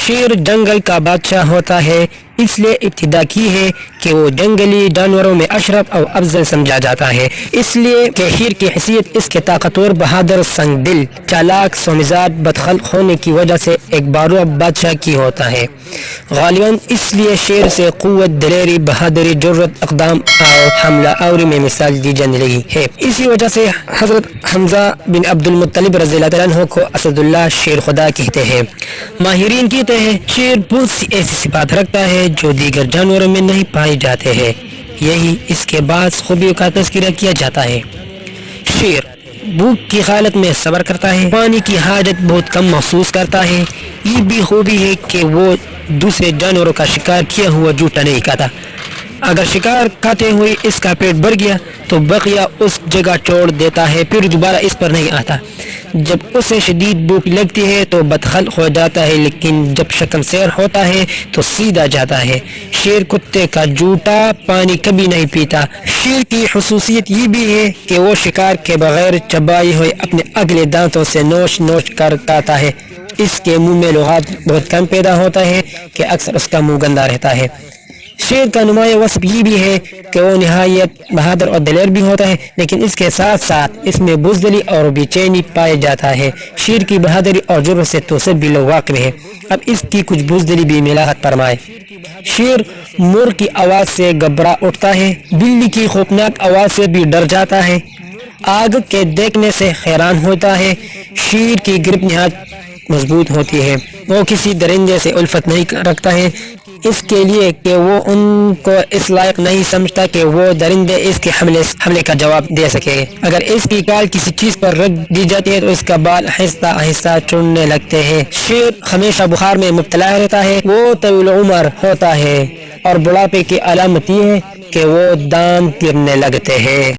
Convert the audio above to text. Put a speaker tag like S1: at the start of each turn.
S1: शेर जंगल का बादशाह होता है, इसलिए इब्तिदा की है कि वो जंगली जानवरों में अशरफ और अफजल समझा जाता है, इसलिए कि शेर की हैसियत इसके ताकतवर, बहादुर, संगदिल, चालाक, सोमिजाज, बदखल्क होने की वजह से एक बारूद बादशाह की होता है। गालिबन इसलिए शेर से क़ुव्वत, दिलेरी, बहादुरी, जुर्रत, अक़दाम और हमला आवरी में मिसाल दी जाने लगी है। इसी वजह से हज़रत हमज़ा बिन अब्दुल मुत्तलिब रज़ियल्लाहु अन्हु को असदुल्लाह, शेर खुदा कहते हैं। माहिरीन कहते हैं शेर बहुत सी ऐसी सिफात रखता है जो दीगर जानवरों में नहीं पाए जाते हैं, यही इसके बाद खूबियों का तज़किरा किया जाता है। शेर भूख की हालत में सब्र करता है, पानी की हाजत बहुत कम महसूस करता है। ये भी खूबी है कि वो दूसरे जानवरों का शिकार किया हुआ जूठा नहीं खाता। अगर शिकार खाते हुए इसका पेट भर गया तो बकिया उस जगह छोड़ देता है, फिर दोबारा इस पर नहीं आता। जब उसे शदीद भूख लगती है तो बदखल्क हो जाता है, लेकिन जब शक्ल सैर होता है तो सीधा जाता है। शेर कुत्ते का जूठा पानी कभी नहीं पीता। शेर की खुसूसियत ये भी है कि वो शिकार के बगैर चबाए हुए अपने अगले दांतों से नोच नोच कर खाता है। इसके मुंह में लुगात बहुत कम पैदा होता है कि अक्सर उसका मुंह गंदा रहता है। शेर का नुमाया वस्फ ये भी है कि वो निहायत बहादुर और दिलेर भी होता है, लेकिन इसके साथ साथ इसमें बुज़दिली और बेचैनी पाया जाता है। शेर की बहादुरी और जुर्रत से तो सब भी लोग वाकिफ हैं। अब इसकी कुछ बुज़दिली भी मिलाहत फरमाए। शेर मोर की आवाज़ से घबरा उठता है, बिल्ली की खौफनाक आवाज़ से भी डर जाता है, आग के देखने से हैरान होता है। शेर की गिरफ्त निहायत मजबूत होती है। वो किसी दरिंदे से उल्फत नहीं रखता है, इसके लिए कि वो उनको इस लायक नहीं समझता कि वो दरिंदे इसके हमले का जवाब दे सके। अगर इसकी काल किसी चीज पर रख दी जाती है तो इसका बाल आहिस्ता आहिस्ता चुनने लगते हैं। शेर हमेशा बुखार में मुब्तला रहता है। वो तवील उम्र होता है और बुढ़ापे की अलामत ये है कि वो दांत गिरने लगते हैं।